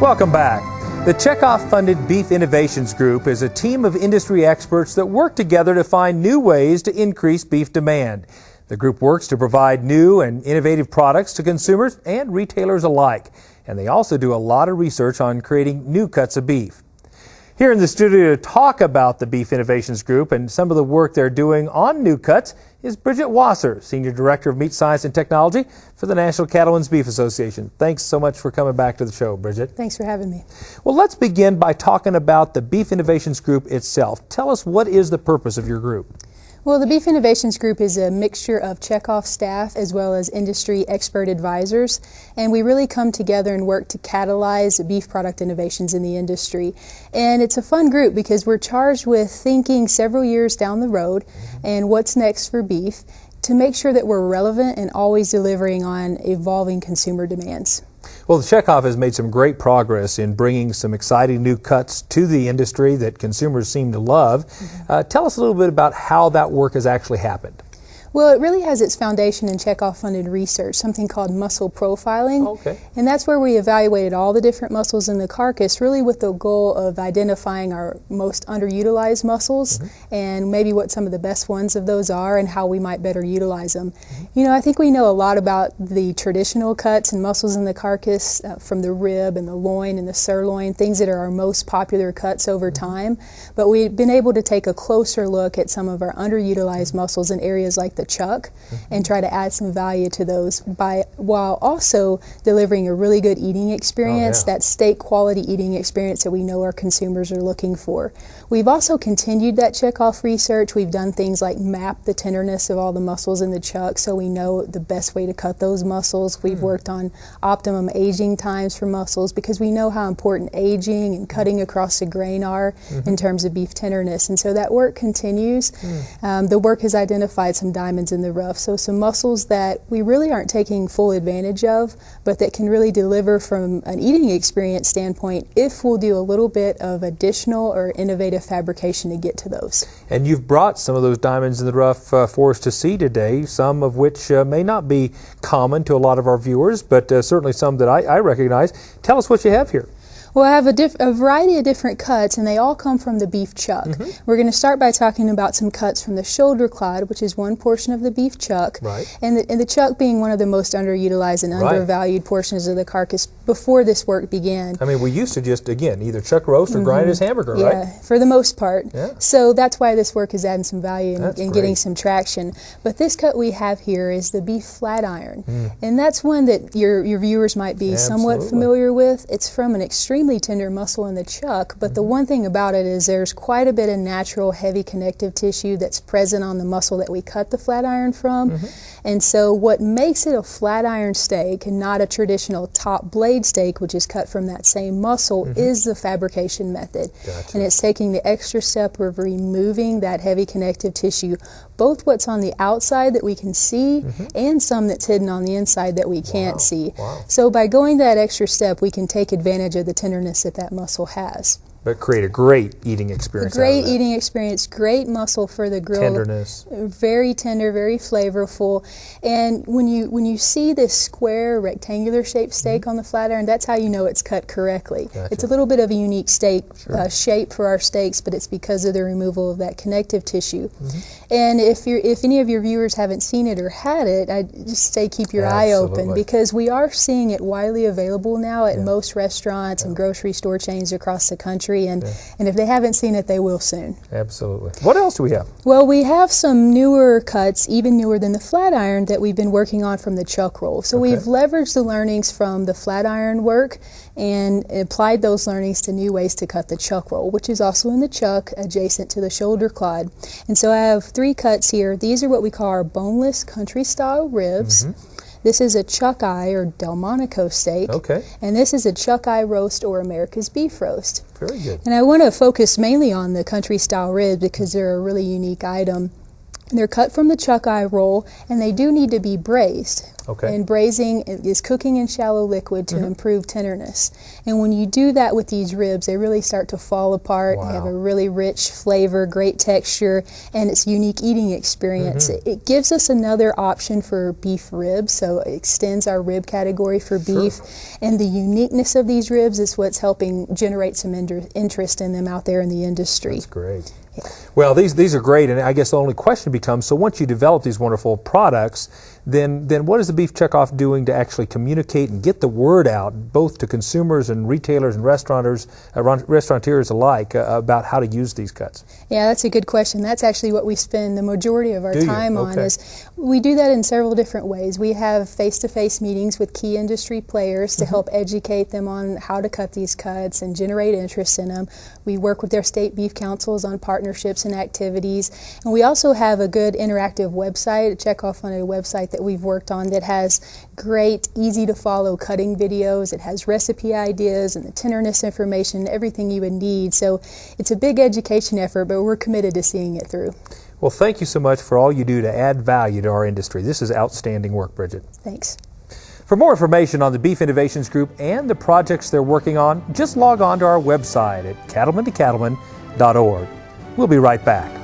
Welcome back. The Chekhov-funded Beef Innovations Group is a team of industry experts that work together to find new ways to increase beef demand. The group works to provide new and innovative products to consumers and retailers alike. And they also do a lot of research on creating new cuts of beef. Here in the studio to talk about the Beef Innovations Group and some of the work they're doing on new cuts is Bridget Wasser, Senior Director of Meat Science and Technology for the National Cattlemen's Beef Association. Thanks so much for coming back to the show, Bridget. Thanks for having me. Well, let's begin by talking about the Beef Innovations Group itself. Tell us, what is the purpose of your group? Well, the Beef Innovations Group is a mixture of Chekhov staff as well as industry expert advisors, and we really come together and work to catalyze beef product innovations in the industry. And it's a fun group because we're charged with thinking several years down the road and what's next for beef to make sure that we're relevant and always delivering on evolving consumer demands. Well, the Chekhov has made some great progress in bringing some exciting new cuts to the industry that consumers seem to love. Tell us a little bit about how that work has actually happened. Well, it really has its foundation in Chekhov-funded research, something called muscle profiling. Okay. And that's where we evaluated all the different muscles in the carcass, really with the goal of identifying our most underutilized muscles and maybe what some of the best ones of those are and how we might better utilize them. You know, I think we know a lot about the traditional cuts and muscles in the carcass from the rib and the loin and the sirloin, things that are our most popular cuts over time. But we've been able to take a closer look at some of our underutilized muscles in areas like the chuck and try to add some value to those while also delivering a really good eating experience, that steak quality eating experience that we know our consumers are looking for. We've also continued that Chekhov research. We've done things like map the tenderness of all the muscles in the chuck so we know the best way to cut those muscles. We've worked on optimum aging times for muscles because we know how important aging and cutting across the grain are in terms of beef tenderness, and so that work continues. The work has identified some diamonds in the rough, so some muscles that we really aren't taking full advantage of, but that can really deliver from an eating experience standpoint if we'll do a little bit of additional or innovative fabrication to get to those. And you've brought some of those diamonds in the rough for us to see today, some of which may not be common to a lot of our viewers, but certainly some that I recognize. Tell us what you have here. Well, I have a variety of different cuts, and they all come from the beef chuck. We're going to start by talking about some cuts from the shoulder clod, which is one portion of the beef chuck, and the chuck being one of the most underutilized and undervalued portions of the carcass before this work began. I mean, we used to just, again, either chuck roast or grind as hamburger, right? Yeah, for the most part. So that's why this work is adding some value and getting some traction. But this cut we have here is the beef flat iron, and that's one that your viewers might be somewhat familiar with. It's from an extremely tender muscle in the chuck, but the one thing about it is there's quite a bit of natural heavy connective tissue that's present on the muscle that we cut the flat iron from. And so what makes it a flat iron steak and not a traditional top blade steak, which is cut from that same muscle, is the fabrication method. And it's taking the extra step of removing that heavy connective tissue, both what's on the outside that we can see and some that's hidden on the inside that we can't see. So by going that extra step, we can take advantage of the tenderness that muscle has. But create a great eating experience. Great eating experience, great muscle for the grill. Tenderness. Very tender, very flavorful. And when you see this square, rectangular shaped steak on the flat iron, that's how you know it's cut correctly. It's a little bit of a unique steak shape for our steaks, but it's because of the removal of that connective tissue. And if any of your viewers haven't seen it or had it, I just say keep your eye open, because we are seeing it widely available now at most restaurants and grocery store chains across the country. And if they haven't seen it, they will soon. Absolutely. What else do we have? Well, we have some newer cuts, even newer than the flat iron, that we've been working on from the chuck roll. So we've leveraged the learnings from the flat iron work and applied those learnings to new ways to cut the chuck roll, which is also in the chuck adjacent to the shoulder clod. And so I have 3 cuts here. These are what we call our boneless country style ribs. This is a chuck eye or Delmonico steak. And this is a chuck eye roast or America's beef roast. Very good. And I want to focus mainly on the country style ribs because they're a really unique item. They're cut from the chuck eye roll, and they do need to be braised. Okay. And braising is cooking in shallow liquid to improve tenderness. And when you do that with these ribs, they really start to fall apart. Wow. They have a really rich flavor, great texture, and it's a unique eating experience. It gives us another option for beef ribs, so it extends our rib category for beef. And the uniqueness of these ribs is what's helping generate some interest in them out there in the industry. That's great. Yeah. Well, these are great, and I guess the only question becomes, so once you develop these wonderful products, then what is the Beef Checkoff doing to actually communicate and get the word out, both to consumers and retailers and restaurateurs alike, about how to use these cuts? Yeah, that's a good question. That's actually what we spend the majority of our time on. Okay. Is we do that in several different ways. We have face-to-face meetings with key industry players to help educate them on how to cut these cuts and generate interest in them. We work with their state beef councils on partnerships and activities. And we also have a good interactive website, a Checkoff-funded website that we've worked on that has great, easy-to-follow cutting videos. It has recipe ideas and the tenderness information, everything you would need. So it's a big education effort, but we're committed to seeing it through. Well, thank you so much for all you do to add value to our industry. This is outstanding work, Bridget. Thanks. For more information on the Beef Innovations Group and the projects they're working on, just log on to our website at cattlemantocattleman.org. We'll be right back.